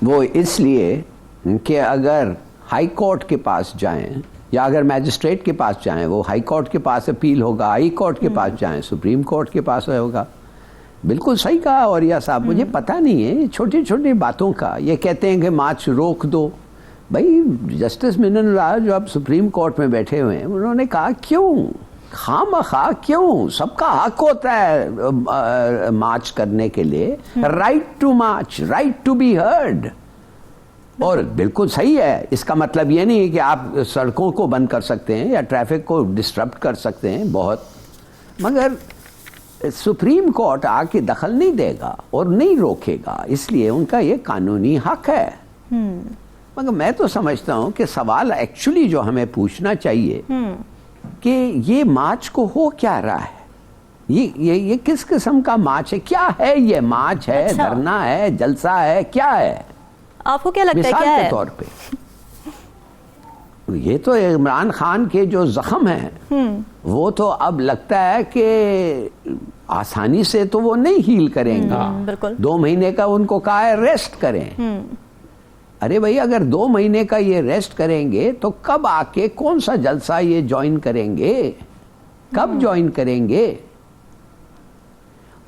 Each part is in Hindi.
वो इसलिए कि अगर हाई कोर्ट के पास जाएं या अगर मैजिस्ट्रेट के पास जाएं, वो हाई कोर्ट के पास अपील होगा, हाई कोर्ट के पास जाएं, सुप्रीम कोर्ट के पास होगा। बिल्कुल सही कहा औरिया साहब, मुझे पता नहीं है छोटी छोटी बातों का। ये कहते हैं कि मार्च रोक दो। भाई जस्टिस मिनन जो अब सुप्रीम कोर्ट में बैठे हुए हैं, उन्होंने कहा क्यों खामखा, क्यों? सबका हक होता है मार्च करने के लिए, right to march, right to be heard. और बिल्कुल सही है, इसका मतलब ये नहीं है कि आप सड़कों को बंद कर सकते हैं या ट्रैफिक को डिस्टर्ब कर सकते हैं बहुत, मगर सुप्रीम कोर्ट आके दखल नहीं देगा और नहीं रोकेगा, इसलिए उनका ये कानूनी हक है। मगर मैं तो समझता हूं कि सवाल एक्चुअली जो हमें पूछना चाहिए कि ये मार्च को हो क्या रहा है, ये किस किस्म का मार्च है, क्या है ये मार्च है? अच्छा। धरना है, जलसा है, क्या है? आपको क्या लगता है क्या है? के तौर पे ये तो इमरान खान के जो जख्म है वो तो अब लगता है कि आसानी से तो वो नहीं हील करेंगे। 2 महीने का उनको कहा है रेस्ट करें। अरे भाई अगर 2 महीने का ये रेस्ट करेंगे तो कब आके कौन सा जलसा ये ज्वाइन करेंगे, कब ज्वाइन करेंगे?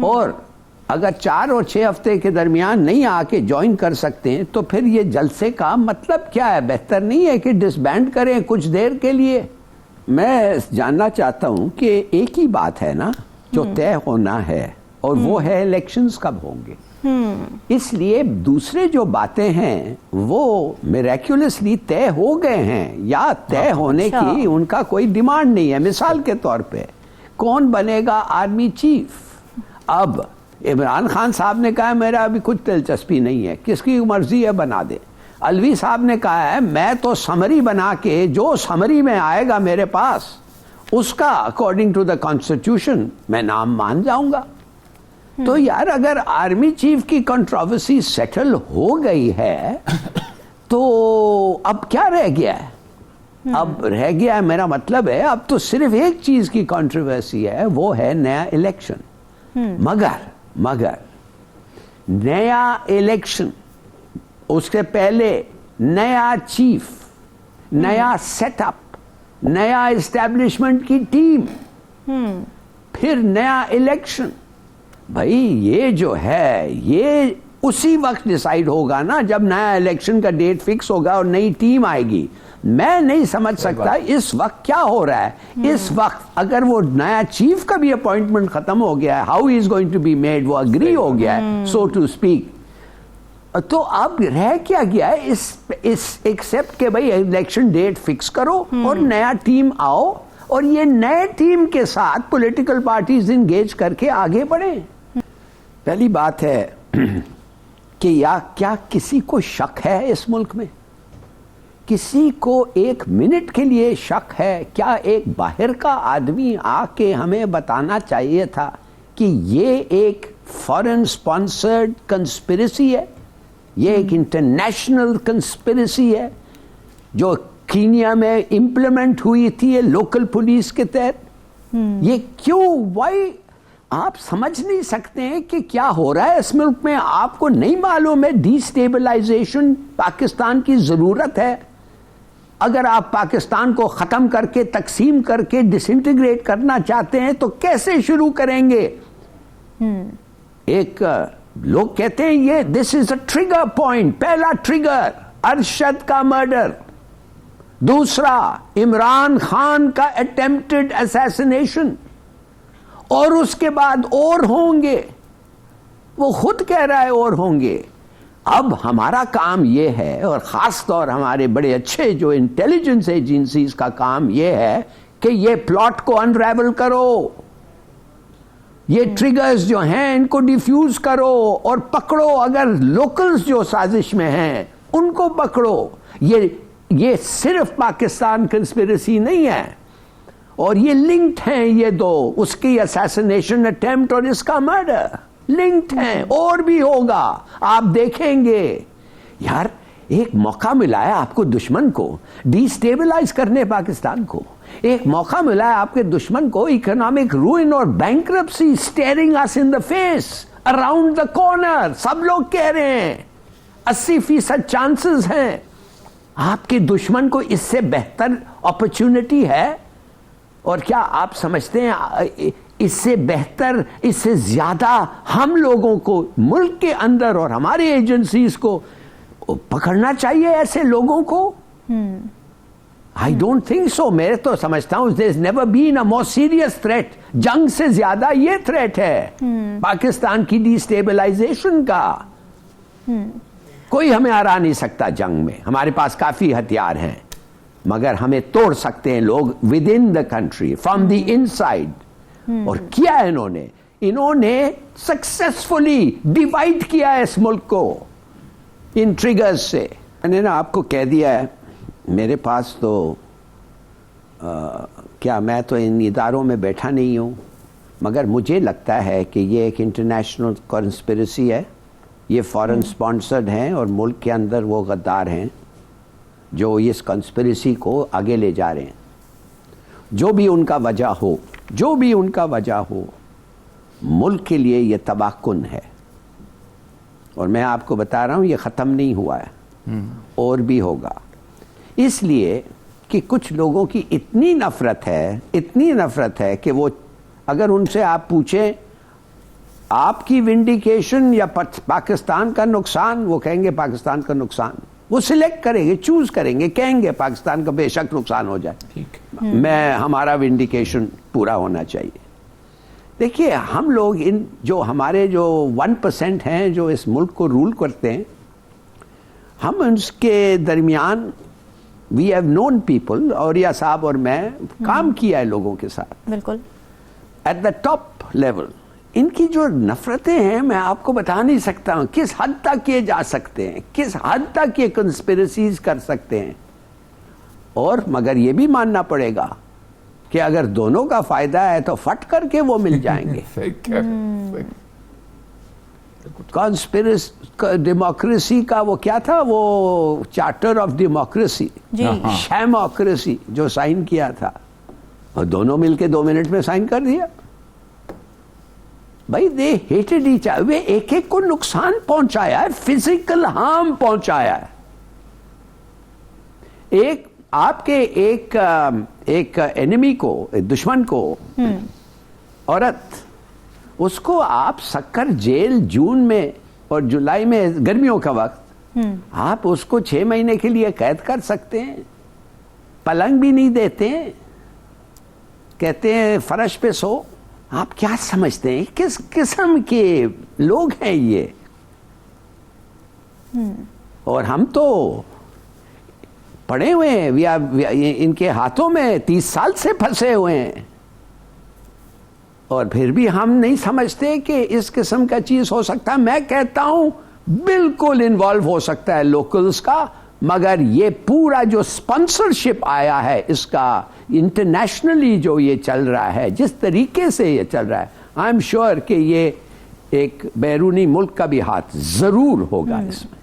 और अगर 4 और 6 हफ्ते के दरमियान नहीं आके ज्वाइन कर सकते हैं तो फिर ये जलसे का मतलब क्या है? बेहतर नहीं है कि डिसबैंड करें कुछ देर के लिए? मैं जानना चाहता हूं कि एक ही बात है ना जो तय होना है, और वो है इलेक्शंस कब होंगे। इसलिए दूसरे जो बातें हैं वो मिरेक्युलसली तय हो गए हैं या तय होने की उनका कोई डिमांड नहीं है। मिसाल के तौर पे कौन बनेगा आर्मी चीफ? अब इमरान खान साहब ने कहा है मेरा अभी कुछ दिलचस्पी नहीं है, किसकी मर्जी है बना दे। अलवी साहब ने कहा है मैं तो समरी बना के जो समरी में आएगा मेरे पास उसका अकॉर्डिंग टू द कॉन्स्टिट्यूशन मैं नाम मान जाऊंगा। तो यार अगर आर्मी चीफ की कंट्रोवर्सी सेटल हो गई है तो अब क्या रह गया है? अब रह गया है, मेरा मतलब है अब तो सिर्फ एक चीज की कंट्रोवर्सी है, वो है नया इलेक्शन। मगर नया इलेक्शन, उसके पहले नया चीफ, नया सेटअप, नया एस्टैब्लिशमेंट की टीम, फिर नया इलेक्शन। भाई ये जो है ये उसी वक्त डिसाइड होगा ना जब नया इलेक्शन का डेट फिक्स होगा और नई टीम आएगी। मैं नहीं समझ सकता इस वक्त क्या हो रहा है। इस वक्त अगर वो नया चीफ का भी अपॉइंटमेंट खत्म हो गया है, how is going to be made, वो अग्री हो गया है सो टू स्पीक, तो अब रह क्या गया है इस एक्सेप्ट के भाई इलेक्शन डेट फिक्स करो और नया टीम आओ और ये नए टीम के साथ पॉलिटिकल पार्टीज इंगेज करके आगे बढ़े। पहली बात है कि या क्या किसी को शक है इस मुल्क में? किसी को एक मिनट के लिए शक है? क्या एक बाहर का आदमी आके हमें बताना चाहिए था कि ये एक फॉरेन स्पॉन्सर्ड कंस्पिरेसी है, ये एक इंटरनेशनल कंस्पिरेसी है जो कीनिया में इंप्लीमेंट हुई थी लोकल पुलिस के तहत? ये क्यों? वाई? आप समझ नहीं सकते हैं कि क्या हो रहा है इस मुल्क में? आपको नहीं मालूम है डिस्टेबलाइजेशन पाकिस्तान की जरूरत है? अगर आप पाकिस्तान को खत्म करके तकसीम करके डिसइंटीग्रेट करना चाहते हैं तो कैसे शुरू करेंगे? एक लोग कहते हैं ये this is a trigger point. पहला ट्रिगर अरशद का मर्डर, दूसरा इमरान खान का अटेम्प्टेड असैसिनेशन, और उसके बाद और होंगे। वो खुद कह रहा है और होंगे। अब हमारा काम ये है, और खास तौर हमारे बड़े अच्छे जो इंटेलिजेंस एजेंसीज का काम ये है कि ये प्लॉट को अनरेवल करो, ये ट्रिगर्स जो हैं इनको डिफ्यूज करो और पकड़ो। अगर लोकल्स जो साजिश में हैं उनको पकड़ो। ये सिर्फ पाकिस्तान कंस्पिरेसी नहीं है, और ये लिंक्ड हैं ये दो, उसकी असैसिनेशन अटेम्प्ट और इसका मर्डर लिंक्ड हैं, और भी होगा आप देखेंगे। यार एक मौका मिला है आपको दुश्मन को डिस्टेबलाइज करने, पाकिस्तान को एक मौका मिला है आपके दुश्मन को इकोनॉमिक रूइन और bankruptcy steering us in the face around the corner. सब लोग कह रहे हैं 80% चांसेस हैं। आपके दुश्मन को इससे बेहतर अपॉर्चुनिटी है? और क्या आप समझते हैं इससे बेहतर, इससे ज्यादा हम लोगों को मुल्क के अंदर और हमारी एजेंसीज को पकड़ना चाहिए ऐसे लोगों को? I don't think so. मैं तो समझता हूं there is never been a more serious threat. जंग से ज्यादा ये थ्रेट है पाकिस्तान की डिस्टेबलाइजेशन का। कोई हमें हरा नहीं सकता जंग में, हमारे पास काफी हथियार हैं, मगर हमें तोड़ सकते हैं लोग with in the country, from the inside. और किया है इन्होंने सक्सेसफुली डिवाइड किया है इस मुल्क को इन ट्रिगर्स से। मैंने ना आपको कह दिया है, मेरे पास तो क्या, मैं तो इन इदारों में बैठा नहीं हूं, मगर मुझे लगता है कि ये एक इंटरनेशनल कॉन्स्पिरेसी है। ये फॉरेन स्पॉन्सर्ड हैं और मुल्क के अंदर वो गद्दार हैं जो इस कॉन्स्पिरेसी को आगे ले जा रहे हैं। जो भी उनका वजह हो, जो भी उनका वजह हो, मुल्क के लिए ये तबाहकुन है। और मैं आपको बता रहा हूं ये ख़त्म नहीं हुआ है, और भी होगा। इसलिए कि कुछ लोगों की इतनी नफरत है कि वो, अगर उनसे आप पूछें आपकी विंडिकेशन या पाकिस्तान का नुकसान, वो कहेंगे पाकिस्तान का नुकसान। वो सिलेक्ट करेंगे, चूज करेंगे, कहेंगे पाकिस्तान का बेशक नुकसान हो जाए, ठीक, मैं हमारा विंडिकेशन पूरा होना चाहिए। देखिए, हम लोग इन जो हमारे जो 1% हैं जो इस मुल्क को रूल करते हैं, हम उसके दरमियान वी हैव नोन पीपल, और या साहब और मैं काम किया है लोगों के साथ, बिल्कुल एट द टॉप लेवल। इनकी जो नफरतें हैं मैं आपको बता नहीं सकता हूं किस हद तक ये जा सकते हैं, किस हद तक ये कंस्पिरेसीज कर सकते हैं। और मगर ये भी मानना पड़ेगा कि अगर दोनों का फायदा है तो फट करके वो मिल जाएंगे। डेमोक्रेसी का वो क्या था, वो चार्टर ऑफ डेमोक्रेसी, शैमोक्रेसी जो साइन किया था, और दोनों मिलके 2 मिनट में साइन कर दिया। भाई दे हेटेड ईच अदर, वे एक एक को नुकसान पहुंचाया है, फिजिकल हार्म पहुंचाया है। एक आपके एक एनिमी को, दुश्मन को, औरत, उसको आप सक्कर जेल जून में और जुलाई में, गर्मियों का वक्त, आप उसको 6 महीने के लिए कैद कर सकते हैं। पलंग भी नहीं देते, कहते हैं फर्श पे सो। आप क्या समझते हैं किस किस्म के लोग हैं ये? और हम तो पड़े हुए हैं, इनके हाथों में 30 साल से फंसे हुए हैं, और फिर भी हम नहीं समझते कि इस किस्म का चीज हो सकता है। मैं कहता हूं बिल्कुल इन्वॉल्व हो सकता है लोकल्स का, मगर ये पूरा जो स्पॉन्सरशिप आया है इसका, इंटरनेशनली जो ये चल रहा है, जिस तरीके से ये चल रहा है, आई एम श्योर कि ये एक बैरूनी मुल्क का भी हाथ जरूर होगा इसमें।